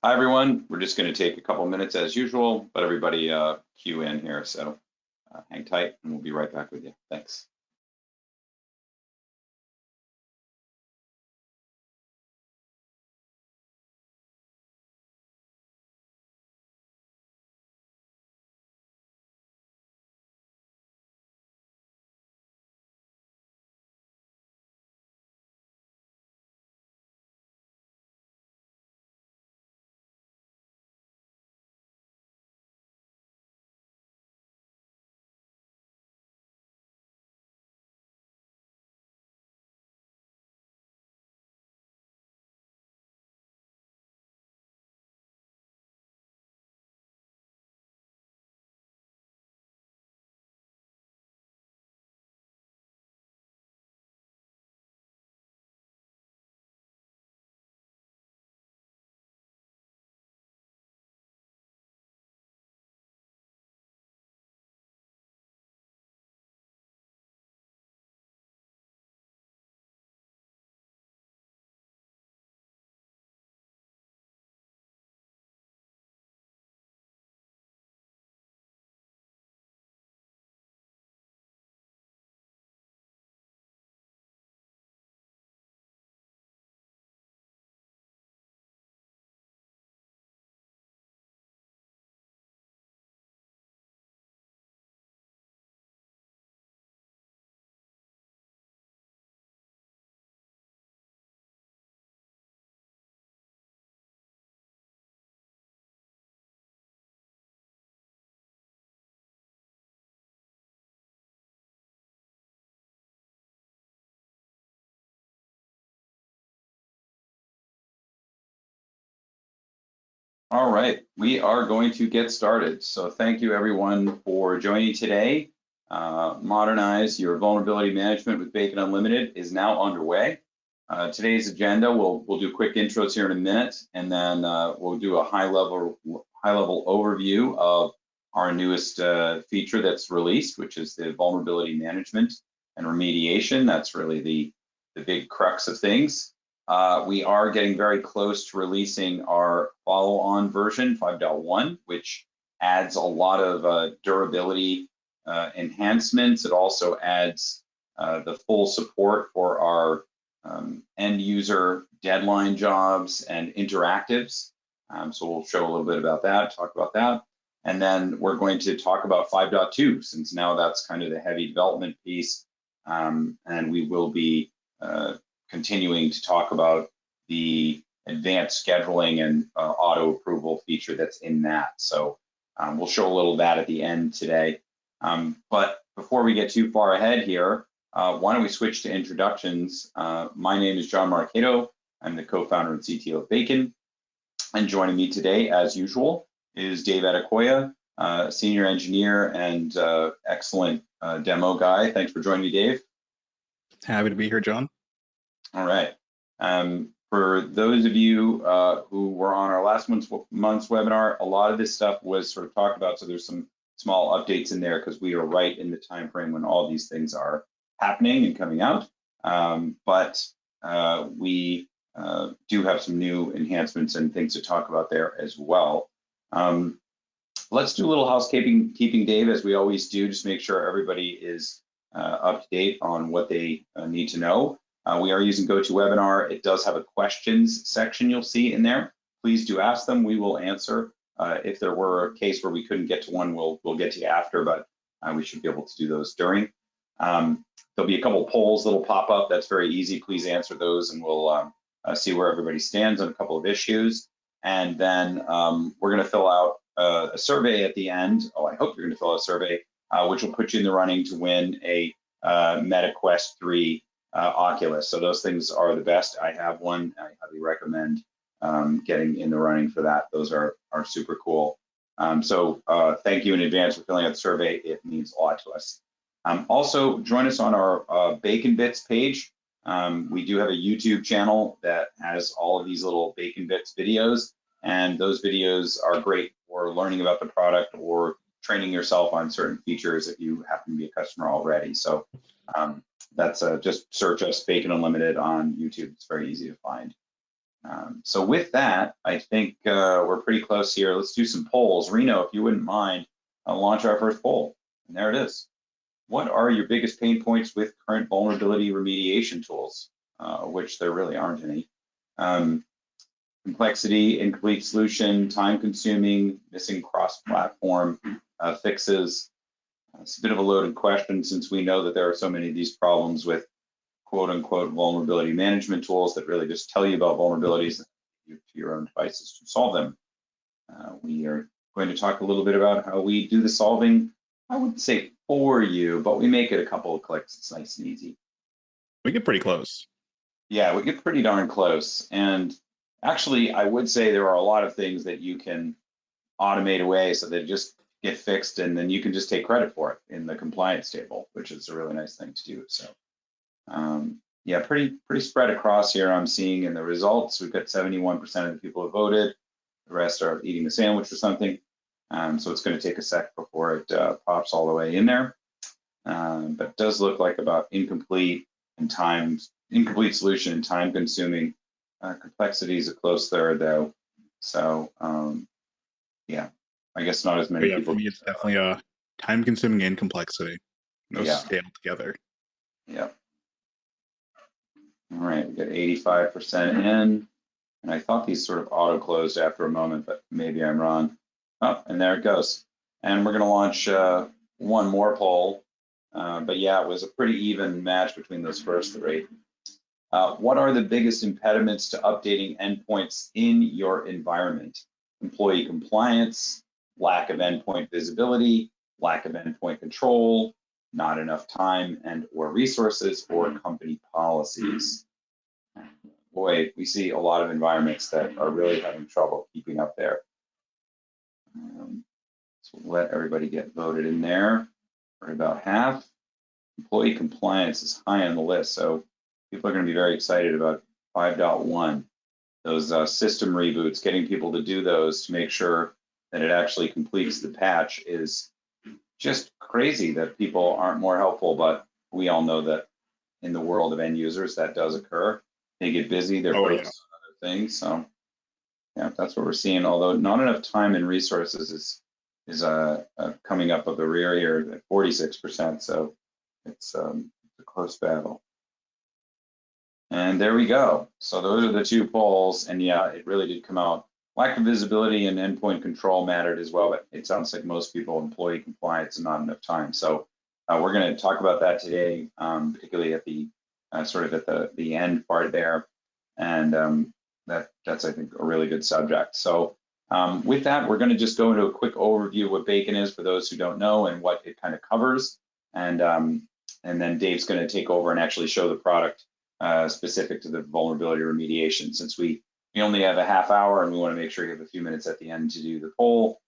Hi, everyone. We're just going to take a couple minutes as usual, but everybody queue in here. So hang tight and we'll be right back with you. Thanks. All right, we are going to get started. So thank you everyone for joining today. Modernize your vulnerability management with Bacon Unlimited is now underway. Today's agenda, we'll do quick intros here in a minute, and then we'll do a high level overview of our newest feature that's released, which is the vulnerability management and remediation. That's really the big crux of things. We are getting very close to releasing our follow-on version 5.1, which adds a lot of durability enhancements. It also adds the full support for our end user deadline jobs and interactives. So we'll show a little bit about that, talk about that. And then we're going to talk about 5.2, since now that's kind of the heavy development piece. And we will be continuing to talk about the advanced scheduling and auto approval feature that's in that. So we'll show a little of that at the end today. But before we get too far ahead here, why don't we switch to introductions? My name is John Marcato. I'm the co-founder and CTO of Bacon. And joining me today, as usual, is Dave Adekoya, senior engineer and excellent demo guy. Thanks for joining me, Dave. Happy to be here, John. All right. For those of you who were on our last month's webinar, a lot of this stuff was sort of talked about, so there's some small updates in there because we are right in the time frame when all these things are happening and coming out. But we do have some new enhancements and things to talk about there as well. Let's do a little housekeeping, Dave, as we always do, just make sure everybody is up to date on what they need to know. We are using GoToWebinar. It does have a questions section you'll see in there. Please do ask them. We will answer. If there were a case where we couldn't get to one, we'll get to you after, but we should be able to do those during. There'll be a couple polls that'll pop up. That's very easy. Please answer those and we'll see where everybody stands on a couple of issues. And then we're going to fill out a survey at the end. Oh, I hope you're going to fill out a survey, which will put you in the running to win a Meta Quest 3 Oculus. So those things are the best. I have one. I highly recommend getting in the running for that. Those are super cool. So thank you in advance for filling out the survey. It means a lot to us. Also, join us on our Bacon Bits page. We do have a YouTube channel that has all of these little Bacon Bits videos, and those videos are great for learning about the product or training yourself on certain features if you happen to be a customer already. So that's just search us Bacon Unlimited on YouTube. It's very easy to find. So with that, I think we're pretty close here. Let's do some polls. Reno, if you wouldn't mind, I'll launch our first poll. And there it is. What are your biggest pain points with current vulnerability remediation tools, which there really aren't any? Complexity, incomplete solution, time consuming, missing cross-platform fixes. It's a bit of a loaded question since we know that there are so many of these problems with quote unquote vulnerability management tools that really just tell you about vulnerabilities and you to your own devices to solve them. We are going to talk a little bit about how we do the solving. I wouldn't say for you, but we make it a couple of clicks. It's nice and easy. We get pretty close. Yeah, we get pretty darn close. And actually, I would say there are a lot of things that you can automate away so they just get fixed, and then you can just take credit for it in the compliance table, which is a really nice thing to do. So yeah, pretty spread across here. I'm seeing in the results, we've got 71% of the people who voted. The rest are eating a sandwich or something. So it's going to take a sec before it pops all the way in there. But it does look like about incomplete solution and time consuming. Complexity is a close third though. So yeah, I guess not as many But yeah, people. for me, it's definitely time consuming and complexity. Those Yeah. stay all together. Yeah. All right, we got 85% in. And I thought these sort of auto closed after a moment, but maybe I'm wrong. Oh, and there it goes. And we're going to launch one more poll. But yeah, it was a pretty even match between those first three. What are the biggest impediments to updating endpoints in your environment? Employee compliance, lack of endpoint visibility, lack of endpoint control, not enough time and or resources, or company policies. Boy, we see a lot of environments that are really having trouble keeping up there. So let everybody get voted in there. We're about half. Employee compliance is high on the list, so people are going to be very excited about 5.1. Those system reboots, getting people to do those to make sure that it actually completes the patch is just crazy that people aren't more helpful, but we all know that in the world of end users that does occur. They get busy, they're focused on other things. So yeah, that's what we're seeing, although not enough time and resources is coming up of the rear here at 46%. So it's a close battle. And there we go. So those are the two polls. And yeah, it really did come out. Lack of visibility and endpoint control mattered as well, but it sounds like most people, employee compliance and not enough time. So we're going to talk about that today, particularly at the sort of at the end part there. And that's, I think, a really good subject. So with that, we're going to just go into a quick overview of what Bacon is for those who don't know and what it kind of covers. And then Dave's going to take over and actually show the product specific to the vulnerability remediation. Since we only have a half hour and we want to make sure you have a few minutes at the end to do the poll,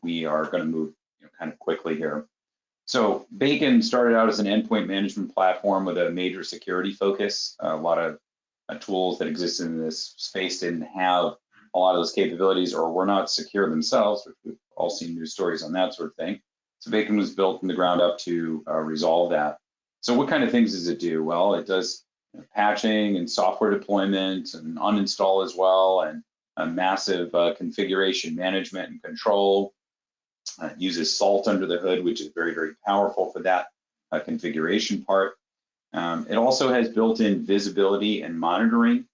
we are going to move kind of quickly here. So Bacon started out as an endpoint management platform with a major security focus. A lot of tools that existed in this space didn't have a lot of those capabilities or were not secure themselves, which we've all seen news stories on that sort of thing. So Bacon was built from the ground up to resolve that. So what kind of things does it do? Well, it does patching and software deployment and uninstall as well, and a massive configuration management and control. It uses Salt under the hood, which is very, very powerful for that configuration part. It also has built-in visibility and monitoring,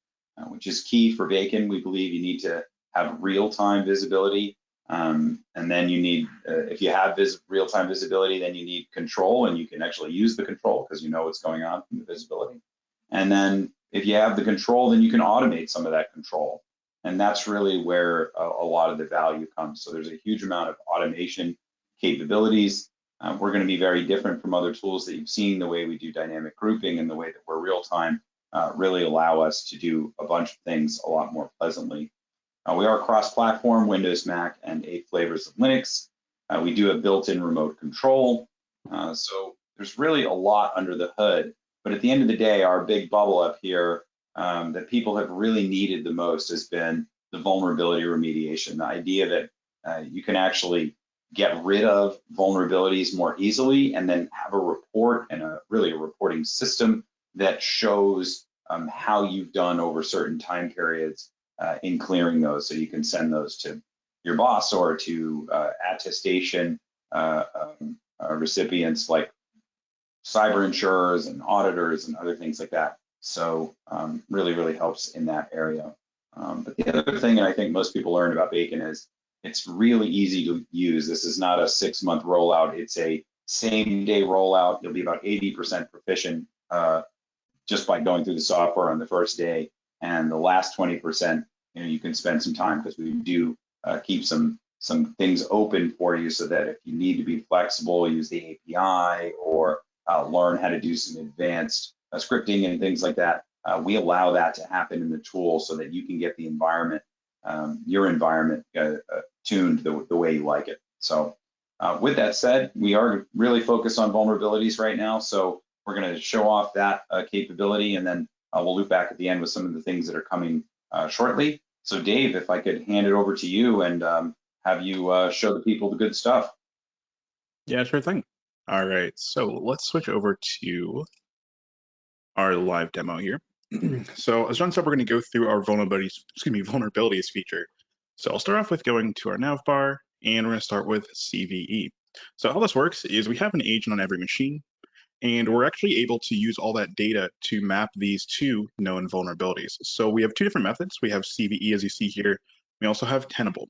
which is key for Bacon. We believe you need to have real-time visibility. And then you need, if you have real-time visibility, then you need control, and you can actually use the control because you know what's going on from the visibility. And then if you have the control, then you can automate some of that control. And that's really where a lot of the value comes. So there's a huge amount of automation capabilities. We're going to be very different from other tools that you've seen. The way we do dynamic grouping and the way that we're real-time really allow us to do a bunch of things a lot more pleasantly. We are cross-platform, Windows, Mac, and 8 flavors of Linux. We do have built-in remote control. So there's really a lot under the hood. But at the end of the day, our big bubble up here that people have really needed the most has been the vulnerability remediation, the idea that you can actually get rid of vulnerabilities more easily and then have a report and really a reporting system that shows how you've done over certain time periods in clearing those, so you can send those to your boss or to attestation recipients like cyber insurers and auditors and other things like that. So really, really helps in that area. But the other thing, and I think most people learned about Bacon, is it's really easy to use. This is not a 6-month rollout. It's a same-day rollout. You'll be about 80% proficient just by going through the software on the first day. And the last 20%, you can spend some time, because we do keep some things open for you, so that if you need to be flexible, use the API, or learn how to do some advanced scripting and things like that, we allow that to happen in the tool, so that you can get the environment, your environment, tuned the way you like it. So with that said, we are really focused on vulnerabilities right now. So we're going to show off that capability, and then we'll loop back at the end with some of the things that are coming shortly. So Dave, if I could hand it over to you and have you show the people the good stuff. Yeah, sure thing. All right, so let's switch over to our live demo here. So as John said, we're going to go through our vulnerabilities feature. So I'll start off with going to our nav bar, and we're going to start with CVE. So how this works is we have an agent on every machine, and we're actually able to use all that data to map these to known vulnerabilities. So we have two different methods. We have CVE, as you see here. We also have Tenable.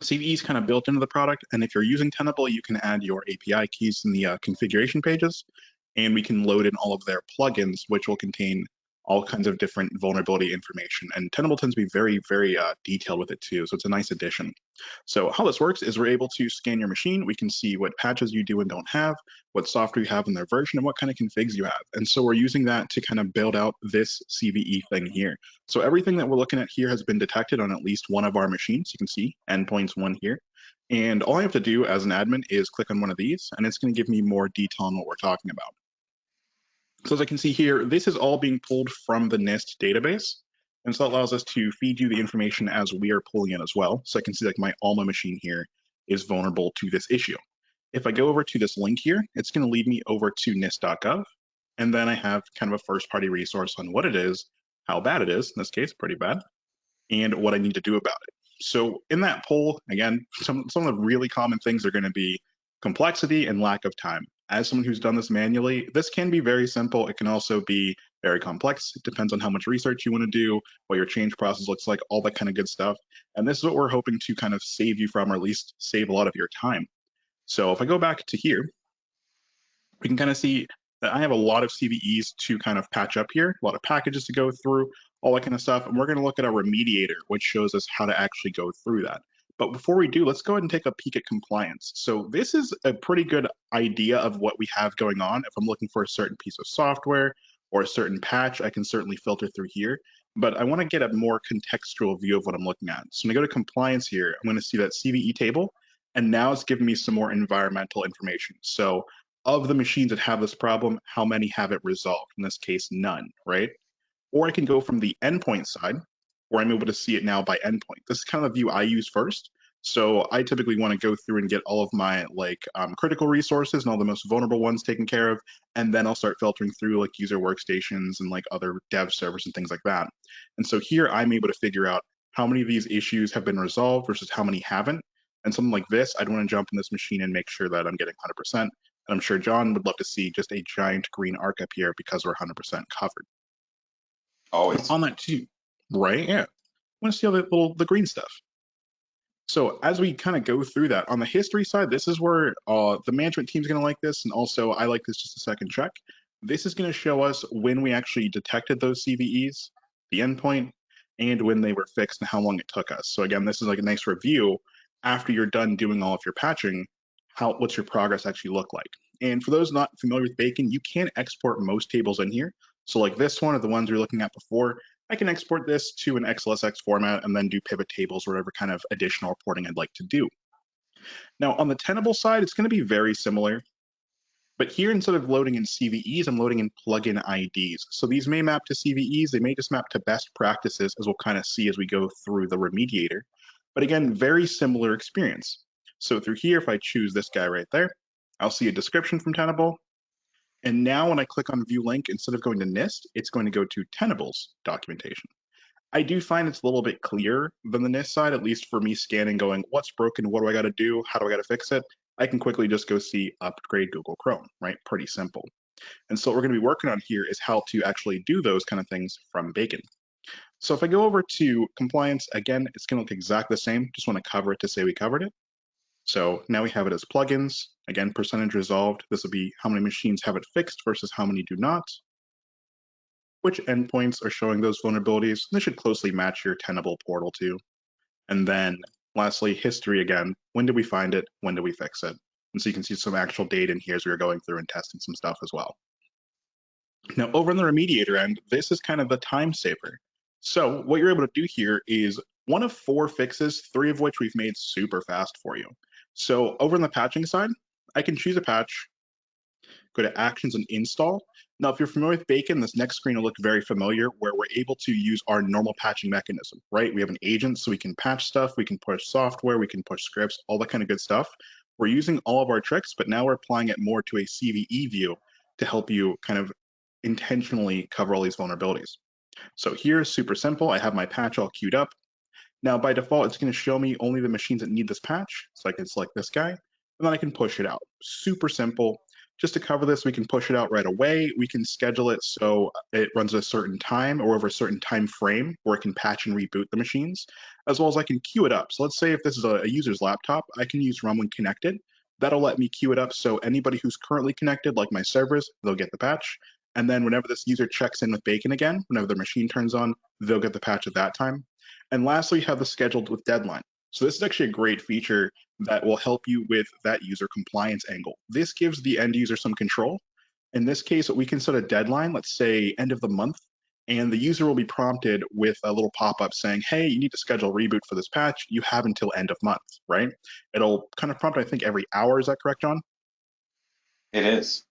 CVE is kind of built into the product, and if you're using Tenable, you can add your API keys in the configuration pages, and we can load in all of their plugins, which will contain all kinds of different vulnerability information. And Tenable tends to be very, very detailed with it too, so it's a nice addition. So how this works is we're able to scan your machine. We can see what patches you do and don't have, what software you have in their version, and what kind of configs you have. And so we're using that to kind of build out this CVE thing here. So everything that we're looking at here has been detected on at least one of our machines. You can see endpoints 1 here. And all I have to do as an admin is click on one of these, and it's going to give me more detail on what we're talking about. So as I can see here, this is all being pulled from the NIST database. And so it allows us to feed you the information as we are pulling it as well. So I can see like my Alma machine here is vulnerable to this issue. If I go over to this link here, it's going to lead me over to nist.gov. And then I have kind of a first party resource on what it is, how bad it is, in this case, pretty bad, and what I need to do about it. So in that poll, again, some of the really common things are going to be complexity and lack of time. As someone who's done this manually, this can be very simple. It can also be very complex. It depends on how much research you want to do, what your change process looks like, all that kind of good stuff. And this is what we're hoping to kind of save you from, or at least save a lot of your time. So if I go back to here, we can kind of see that I have a lot of CVEs to kind of patch up here, a lot of packages to go through, all that kind of stuff. And we're going to look at our Remediator, which shows us how to actually go through that. But before we do, let's go ahead and take a peek at compliance. So this is a pretty good idea of what we have going on. If I'm looking for a certain piece of software or a certain patch, I can certainly filter through here. But I want to get a more contextual view of what I'm looking at. So I'm going to go to compliance here. I'm going to see that CVE table. And now it's giving me some more environmental information. So of the machines that have this problem, how many have it resolved? In this case, none, right? Or I can go from the endpoint side, where I'm able to see it now by endpoint. This is kind of the view I use first. So I typically want to go through and get all of my critical resources and all the most vulnerable ones taken care of, and then I'll start filtering through like user workstations and like other dev servers and things like that. And so here I'm able to figure out how many of these issues have been resolved versus how many haven't. And something like this, I'd want to jump in this machine and make sure that I'm getting 100%. And I'm sure John would love to see just a giant green arc up here because we're 100% covered. Always. On that too, right? Yeah. I want to see all the green stuff. So as we kind of go through that, on the history side, this is where the management team is going to like this. And also I like this just a second check. This is going to show us when we actually detected those CVEs, the endpoint, and when they were fixed and how long it took us. So again, this is like a nice review after you're done doing all of your patching, what's your progress actually look like. And for those not familiar with Bacon, you can export most tables in here. So like this one or the ones we were looking at before, I can export this to an XLSX format and then do pivot tables or whatever kind of additional reporting I'd like to do. Now on the Tenable side, it's going to be very similar. But here, instead of loading in CVEs, I'm loading in plugin IDs. So these may map to CVEs, they may just map to best practices, as we'll kind of see as we go through the Remediator. But again, very similar experience. So through here, if I choose this guy right there, I'll see a description from Tenable. And now when I click on view link, instead of going to NIST, it's going to go to Tenables documentation. I do find it's a little bit clearer than the NIST side, at least for me scanning, going, what's broken? What do I got to do? How do I got to fix it? I can quickly just go see upgrade Google Chrome, right? Pretty simple. And so what we're going to be working on here is how to actually do those kind of things from Bacon. So if I go over to compliance, again, it's going to look exactly the same. Just want to cover it to say we covered it. So now we have it as plugins. Again, percentage resolved. This will be how many machines have it fixed versus how many do not. Which endpoints are showing those vulnerabilities. This should closely match your Tenable portal too. And then lastly, history again. When did we find it? When did we fix it? And so you can see some actual data in here as we were going through and testing some stuff as well. Now, over on the Remediator end, this is kind of the time saver. So what you're able to do here is one of 4 fixes, 3 of which we've made super fast for you. So over on the patching side, I can choose a patch, go to actions and install. Now, if you're familiar with Bacon, this next screen will look very familiar where we're able to use our normal patching mechanism, right? We have an agent, so we can patch stuff, we can push software, we can push scripts, all that kind of good stuff. We're using all of our tricks, but now we're applying it more to a CVE view to help you kind of intentionally cover all these vulnerabilities. So here's super simple. I have my patch all queued up. Now, by default, it's going to show me only the machines that need this patch. So I can select this guy, and then I can push it out. Super simple. Just to cover this, we can push it out right away. We can schedule it so it runs at a certain time or over a certain time frame where it can patch and reboot the machines, as well as I can queue it up. So let's say if this is a user's laptop, I can use run when connected. That'll let me queue it up so anybody who's currently connected, like my servers, they'll get the patch. And then whenever this user checks in with Bacon again, whenever their machine turns on, they'll get the patch at that time. And lastly, you have the scheduled with deadline. So this is actually a great feature that will help you with that user compliance angle. This gives the end user some control. In this case, we can set a deadline, let's say end of the month, and the user will be prompted with a little pop-up saying, hey, you need to schedule a reboot for this patch. You have until end of month, right? It'll kind of prompt, I think, every hour. Is that correct, John? It is.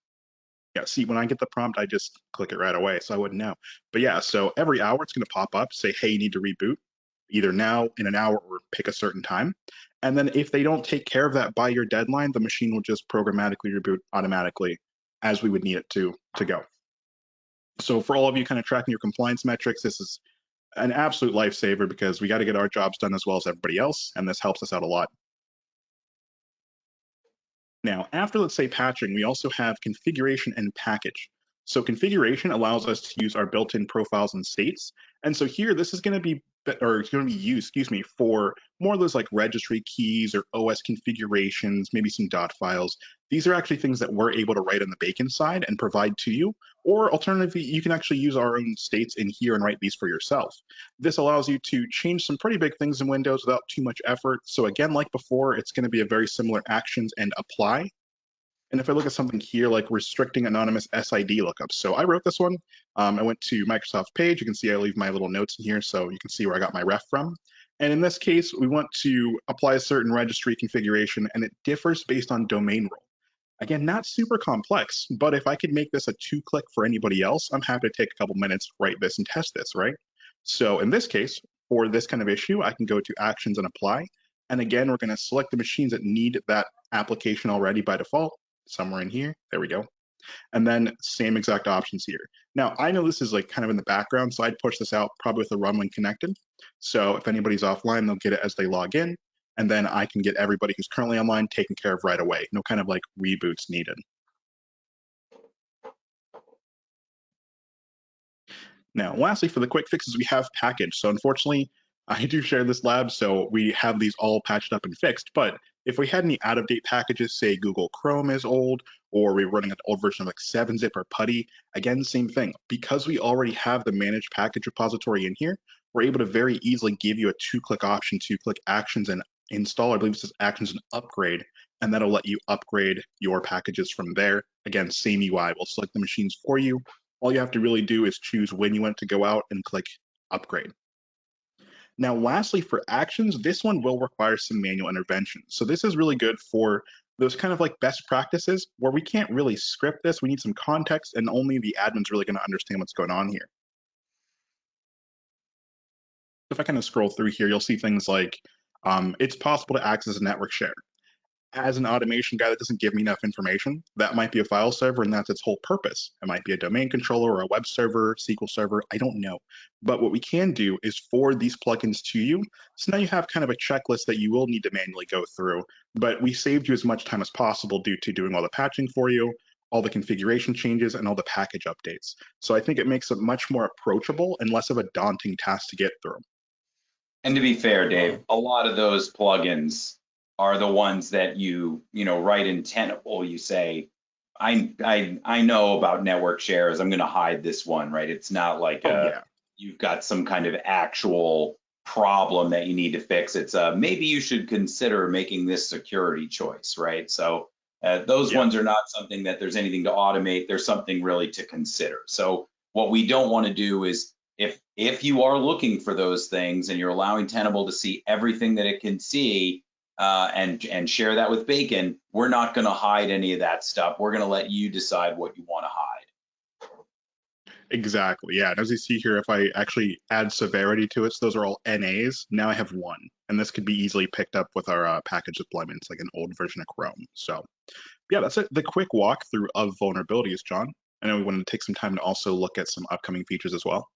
Yeah, see, when I get the prompt, I just click it right away, so I wouldn't know. But yeah, so every hour it's going to pop up, say, hey, you need to reboot, either now, in an hour, or pick a certain time. And then if they don't take care of that by your deadline, the machine will just programmatically reboot automatically as we would need it to go. So for all of you kind of tracking your compliance metrics, this is an absolute lifesaver because we got to get our jobs done as well as everybody else, and this helps us out a lot. Now, after, let's say, patching, we also have configuration and package. So configuration allows us to use our built-in profiles and states. And so here, this is going to be, or it's going to be used, excuse me, for more of those like registry keys or OS configurations, maybe some dot files. These are actually things that we're able to write on the Bacon side and provide to you. Or alternatively, you can actually use our own states in here and write these for yourself. This allows you to change some pretty big things in Windows without too much effort. So again, like before, it's going to be a very similar actions and apply. And if I look at something here, like restricting anonymous SID lookups. So I wrote this one. I went to Microsoft page. You can see I leave my little notes in here so you can see where I got my ref from. And in this case, we want to apply a certain registry configuration, and it differs based on domain role. Again, not super complex, but if I could make this a 2-click for anybody else, I'm happy to take a couple minutes, write this, and test this, right? So in this case, for this kind of issue, I can go to actions and apply. And again, we're going to select the machines that need that application already by default, somewhere in here. There we go. And then same exact options here. Now, I know this is like kind of in the background, so I'd push this out probably with a run when connected. So if anybody's offline, they'll get it as they log in. And then I can get everybody who's currently online taken care of right away. No kind of like reboots needed. Now, lastly, for the quick fixes, we have package. So unfortunately, I do share this lab, so we have these all patched up and fixed. But if we had any out-of-date packages, say Google Chrome is old, or we're running an old version of like 7-zip or PuTTY, again, same thing. Because we already have the managed package repository in here, we're able to very easily give you a 2-click option to click actions and install, I believe it says actions and upgrade, and that'll let you upgrade your packages from there. Again, same UI, we'll select the machines for you. All you have to really do is choose when you want to go out and click upgrade. Now, lastly, for actions, this one will require some manual intervention. So this is really good for those kind of like best practices where we can't really script this. We need some context, and only the admin's really going to understand what's going on here. If I kind of scroll through here, you'll see things like it's possible to access a network share. as an automation guy, that doesn't give me enough information. That might be a file server, and that's its whole purpose. It might be a domain controller or a web server, SQL server, I don't know. But what we can do is forward these plugins to you. So now you have kind of a checklist that you will need to manually go through, but we saved you as much time as possible due to doing all the patching for you, all the configuration changes, and all the package updates. So I think it makes it much more approachable and less of a daunting task to get through. And to be fair, Dave, a lot of those plugins are the ones that you write in Tenable. You say, I know about network shares. I'm going to hide this one, right? It's not like Oh, yeah. you've got some kind of actual problem that you need to fix. It's maybe you should consider making this security choice, right? So those Yeah. ones are not something that there's anything to automate. There's something really to consider. So what we don't want to do is if you are looking for those things and you're allowing Tenable to see everything that it can see and share that with Bacon, we're not going to hide any of that stuff. We're going to let you decide what you want to hide. Exactly. Yeah. And as you see here, if I actually add severity to it, so those are all NAs. Now I have one, and this could be easily picked up with our package deployments, like an old version of Chrome. So yeah, that's it. The quick walkthrough of vulnerabilities, John. I know we wanted to take some time to also look at some upcoming features as well.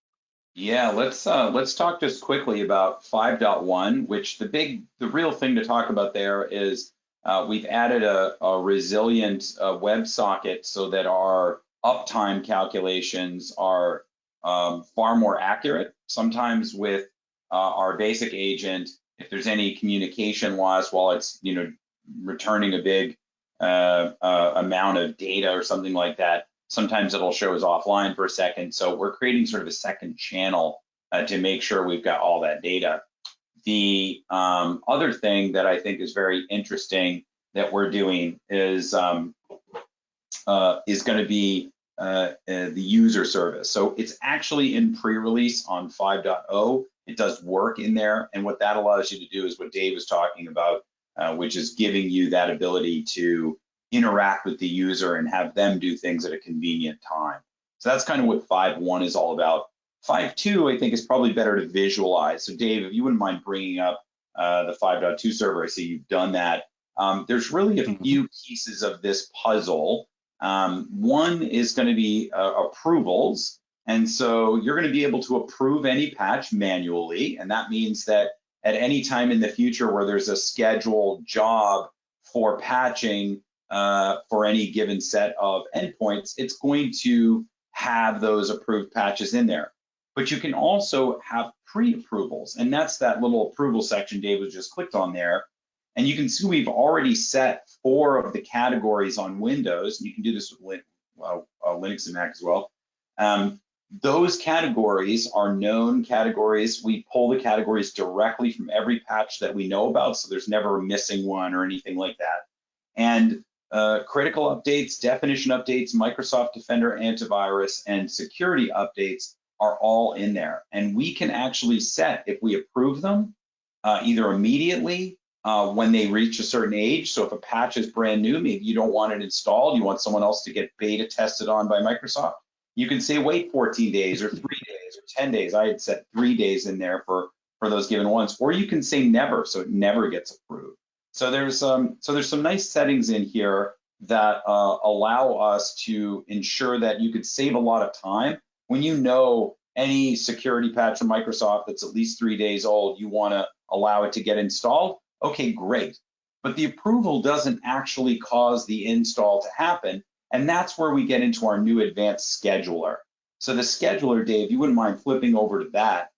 Yeah, let's talk just quickly about 5.1, which the real thing to talk about there is we've added a resilient WebSocket so that our uptime calculations are far more accurate. Sometimes with our basic agent, if there's any communication loss while it's returning a big amount of data or something like that, sometimes it'll show us offline for a second. So we're creating sort of a second channel to make sure we've got all that data. The other thing that I think is very interesting that we're doing is going to be the user service. So it's actually in pre-release on 5.0. It does work in there. And what that allows you to do is what Dave was talking about, which is giving you that ability to interact with the user and have them do things at a convenient time. So that's kind of what 5.1 is all about. 5.2, I think, is probably better to visualize. So Dave, if you wouldn't mind bringing up the 5.2 server, I see you've done that. There's really a Mhm. few pieces of this puzzle. One is going to be approvals. And so you're going to be able to approve any patch manually. And that means that at any time in the future where there's a scheduled job for patching for any given set of endpoints, it's going to have those approved patches in there. But you can also have pre-approvals. And that's that little approval section David just clicked on there. And you can see we've already set 4 of the categories on Windows. You can do this with Linux and Mac as well. Those categories are known categories. We pull the categories directly from every patch that we know about, so there's never a missing one or anything like that. And critical updates, definition updates, Microsoft Defender antivirus, and security updates are all in there. And we can actually set, if we approve them, either immediately when they reach a certain age. So if a patch is brand new, maybe you don't want it installed, you want someone else to get beta tested on by Microsoft, you can say wait 14 days or 3 days or 10 days. I had set 3 days in there for those given ones, or you can say never, so it never gets approved. So there's some nice settings in here that allow us to ensure that you could save a lot of time when you know any security patch from Microsoft that's at least 3 days old, you want to allow it to get installed. Okay, great. But the approval doesn't actually cause the install to happen. And that's where we get into our new advanced scheduler. So the scheduler, Dave, you wouldn't mind flipping over to that.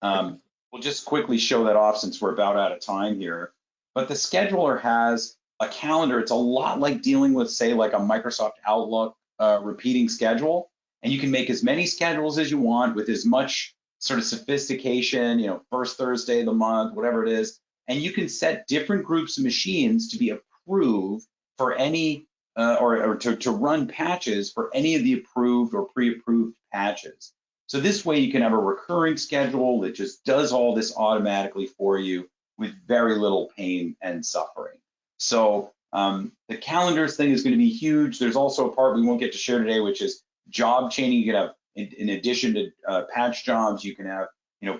We'll just quickly show that off since we're about out of time here. But the scheduler has a calendar. It's a lot like dealing with, say, like a Microsoft Outlook repeating schedule. And you can make as many schedules as you want with as much sort of sophistication, first Thursday of the month, whatever it is. And you can set different groups of machines to be approved for any or to run patches for any of the approved or pre-approved patches. So this way you can have a recurring schedule that just does all this automatically for you with very little pain and suffering. So the calendars thing is going to be huge. There's also a part we won't get to share today, which is job chaining. You can have, in addition to patch jobs, you can have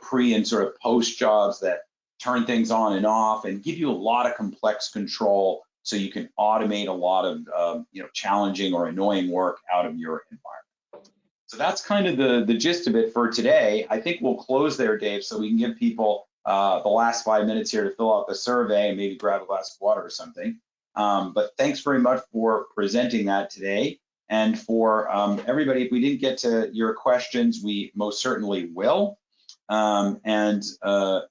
pre and sort of post jobs that turn things on and off and give you a lot of complex control so you can automate a lot of challenging or annoying work out of your environment. So that's kind of the gist of it for today. I think we'll close there, Dave, so we can give people the last 5 minutes here to fill out the survey and maybe grab a glass of water or something. But thanks very much for presenting that today. And for everybody, if we didn't get to your questions, we most certainly will. Any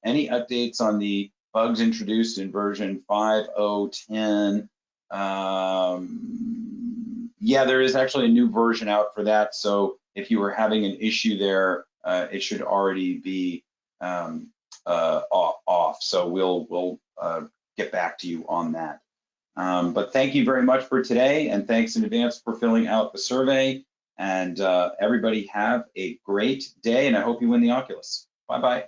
updates on the bugs introduced in version 5.0.10? Yeah, there is actually a new version out for that. So if you were having an issue there, it should already be off. So we'll get back to you on that. But thank you very much for today, and thanks in advance for filling out the survey. And everybody have a great day, and I hope you win the Oculus. Bye-bye.